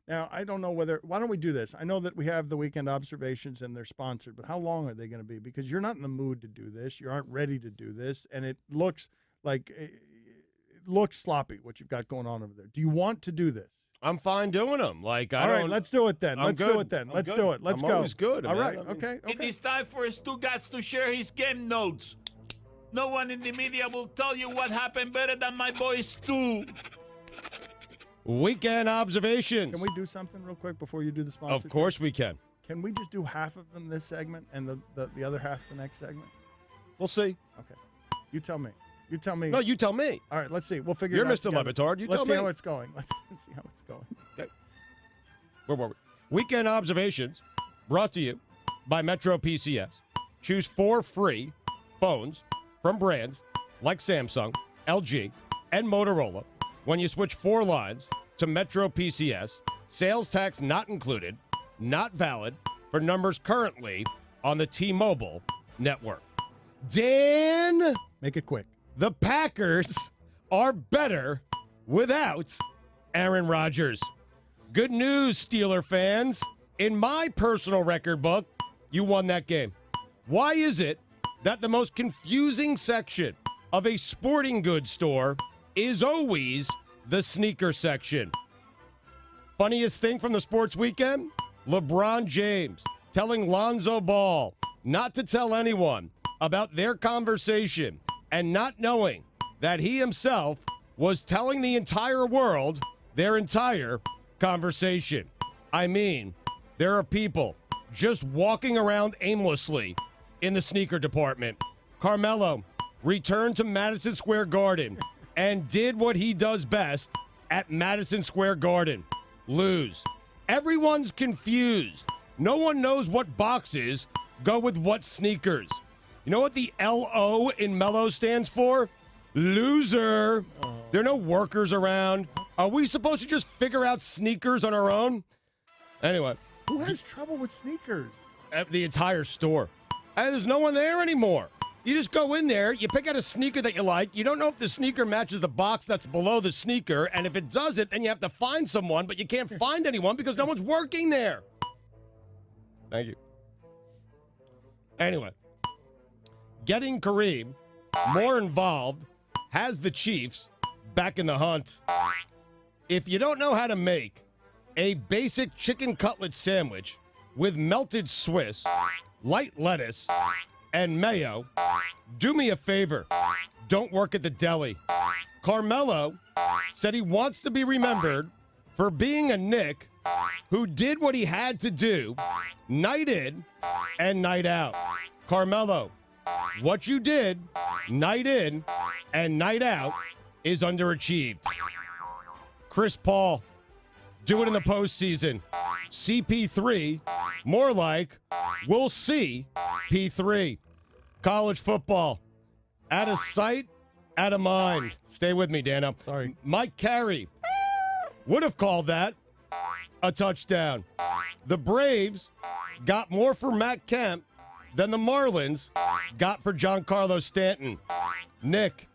Now, I don't know whether – why don't we do this? I know that we have the weekend observations and they're sponsored, but how long are they going to be? Because you're not in the mood to do this. You aren't ready to do this, and it looks like – it looks sloppy what you've got going on over there. Do you want to do this? I'm fine doing them. All right, let's do it then. Let's do it then. Let's do it. Let's go. I'm always good. All right, okay. It is time for Stugotz to share his game notes. No one in the media will tell you what happened better than my boy Stu. Weekend observations. Can we do something real quick before you do the sponsors? Of course we can. Can we just do half of them this segment and the other half the next segment? We'll see. Okay. You tell me. You tell me. No, you tell me. All right, let's see. We'll figure You're it out. Mr. LeBatard. You tell me. Let's see how it's going. Let's see how it's going. Okay. Where were we? Weekend observations brought to you by Metro PCS. Choose 4 free phones from brands like Samsung, LG, and Motorola when you switch 4 lines to Metro PCS. Sales tax not included, not valid for numbers currently on the T-Mobile network. Dan, make it quick. The Packers are better without Aaron Rodgers. Good news, Steeler fans. In my personal record book, you won that game. Why is it that the most confusing section of a sporting goods store is always the sneaker section? Funniest thing from the sports weekend? LeBron James telling Lonzo Ball not to tell anyone about their conversation and not knowing that he himself was telling the entire world their entire conversation. I mean, there are people just walking around aimlessly in the sneaker department. Carmelo returned to Madison Square Garden and did what he does best at Madison Square Garden: lose. Everyone's confused. No one knows what boxes go with what sneakers. You know what the L-O in Mellow stands for? Loser. There are no workers around. Are we supposed to just figure out sneakers on our own? Anyway. Who has trouble with sneakers? The entire store. There's no one there anymore. You just go in there, you pick out a sneaker that you like. You don't know if the sneaker matches the box that's below the sneaker. And if it doesn't, then you have to find someone, but you can't find anyone because no one's working there. Thank you. Anyway. Getting Kareem more involved has the Chiefs back in the hunt. If you don't know how to make a basic chicken cutlet sandwich with melted Swiss, light lettuce, and mayo, do me a favor. Don't work at the deli. Carmelo said he wants to be remembered for being a Knick who did what he had to do night in and night out. Carmelo, what you did night in and night out is underachieved. Chris Paul, do it in the postseason. CP3, more like we'll see P3. College football, out of sight, out of mind. Stay with me, Dano. Sorry. Mike Carey would have called that a touchdown. The Braves got more for Matt Kemp than the Marlins got for Giancarlo Stanton. Nick,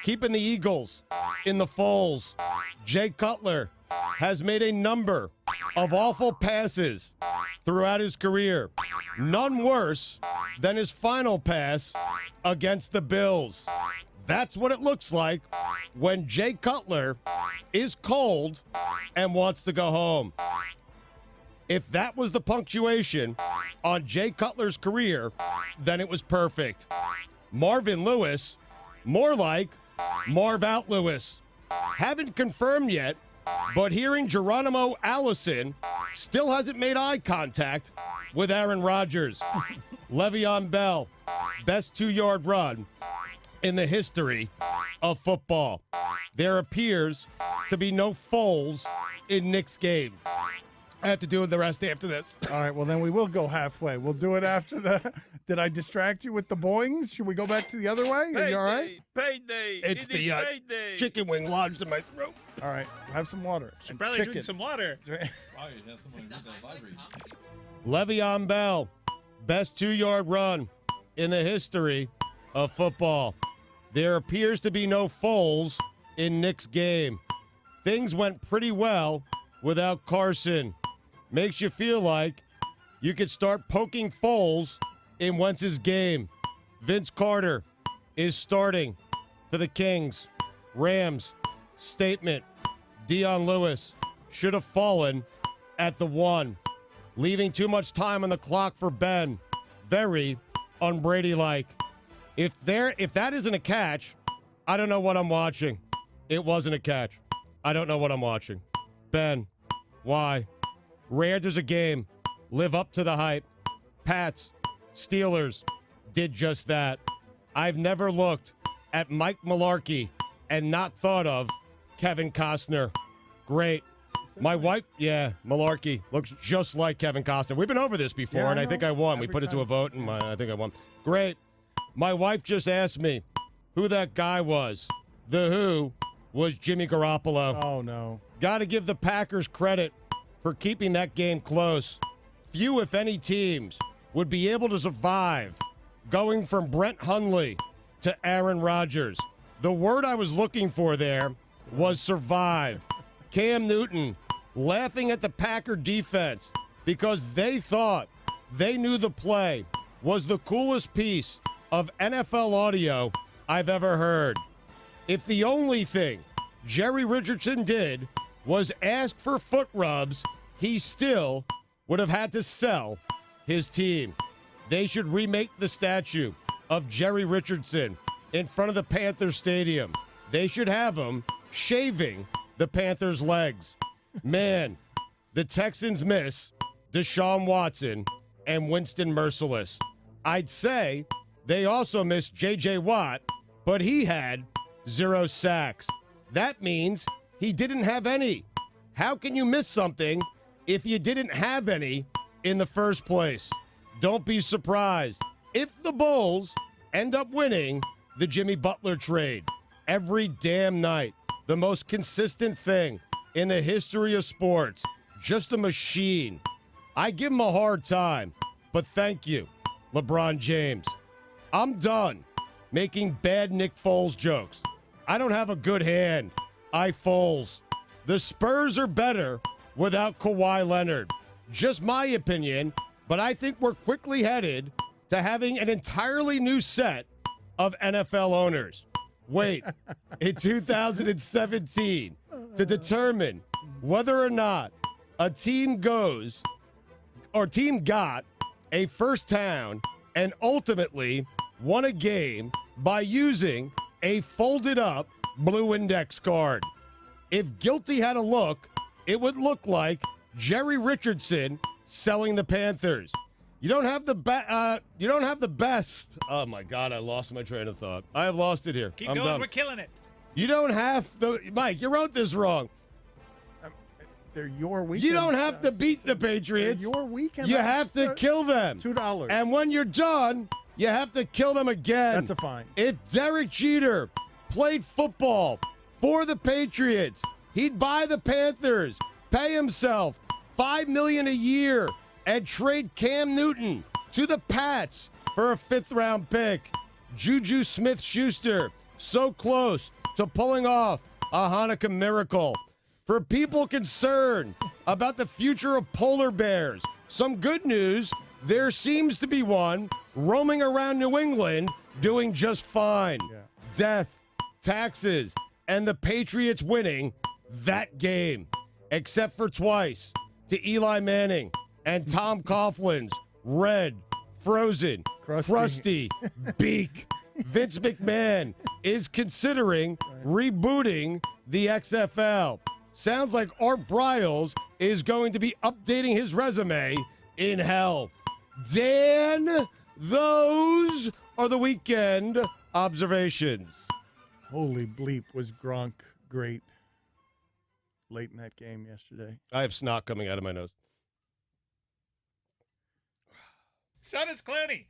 keeping the Eagles in the folds. Jay Cutler has made a number of awful passes throughout his career. None worse than his final pass against the Bills. That's what it looks like when Jay Cutler is cold and wants to go home. If that was the punctuation on Jay Cutler's career, then it was perfect. Marvin Lewis, more like Marv Out Lewis. Haven't confirmed yet, but hearing Geronimo Allison still hasn't made eye contact with Aaron Rodgers. Le'Veon Bell, best 2-yard run in the history of football. There appears to be no Foles in Knicks game. I have to do the rest after this. All right, well, then we will go halfway. We'll do it after the... Did I distract you with the boings? Should we go back to the other way? Are you all right? Payday. It's It is the payday. chicken wing lodged in my throat. All right, have some water. Should probably drink some water. Le'Veon Bell, best 2-yard run in the history of football. There appears to be no Foles in Knicks game. Things went pretty well without Carson. Makes you feel like you could start poking Foles in Wentz's game. Vince Carter is starting for the Kings. Rams, statement. Dion Lewis should have fallen at the 1. Leaving too much time on the clock for Ben. Very un-Brady-like. If that isn't a catch, I don't know what I'm watching. It wasn't a catch. I don't know what I'm watching. Ben, why? Rare there's a game. Live up to the hype. Pats, Steelers did just that. I've never looked at Mike Mularkey and not thought of Kevin Costner. Great. My wife, yeah, Mularkey looks just like Kevin Costner. We've been over this before, and I think I won. We put it to a vote, and I think I won. Great. My wife just asked me who that guy was. The who was Jimmy Garoppolo. Oh, no. Got to give the Packers credit for keeping that game close. Few, if any, teams would be able to survive going from Brent Hundley to Aaron Rodgers. The word I was looking for there was survive. Cam Newton laughing at the Packer defense because they thought they knew the play was the coolest piece of NFL audio I've ever heard. If the only thing Jerry Richardson did was ask for foot rubs, he still would have had to sell his team. They should remake the statue of Jerry Richardson in front of the Panthers Stadium. They should have him shaving the Panthers' legs. Man, the Texans miss Deshaun Watson and Winston Merciless. I'd say they also miss J.J. Watt, but he had 0 sacks. That means he didn't have any. How can you miss something if you didn't have any in the first place? Don't be surprised if the Bulls end up winning the Jimmy Butler trade. Every damn night, the most consistent thing in the history of sports. Just a machine. I give him a hard time, but thank you, LeBron James. I'm done making bad Nick Foles jokes. I don't have a good hand. I Foles. The Spurs are better without Kawhi Leonard. Just my opinion, but I think we're quickly headed to having an entirely new set of NFL owners. Wait, in 2017, to determine whether or not a team goes or team got a first down and ultimately won a game by using a folded up blue index card. If guilty had a look, it would look like Jerry Richardson selling the Panthers. You don't have the best. Oh my God, I lost my train of thought. I have lost it here. Keep I'm going. done. We're killing it. You don't have the Mike. You wrote this wrong. They're your weekend. You don't have to beat the They're Patriots. your weekend. You have to kill them. $2. And when you're done, you have to kill them again. That's a fine. If Derek Jeter played football for the Patriots, he'd buy the Panthers, pay himself $5 million a year, and trade Cam Newton to the Pats for a 5th-round pick. Juju Smith-Schuster, so close to pulling off a Hanukkah miracle. For people concerned about the future of polar bears, some good news. There seems to be one roaming around New England doing just fine. Yeah. Death, taxes, and the Patriots winning that game, except for twice to Eli Manning and Tom Coughlin's red, frozen, crusty beak. Vince McMahon is considering rebooting the XFL. Sounds like Art Briles is going to be updating his resume in hell. Dan, those are the weekend observations. Holy bleep, was Gronk great late in that game yesterday. I have snot coming out of my nose. So does Clooney.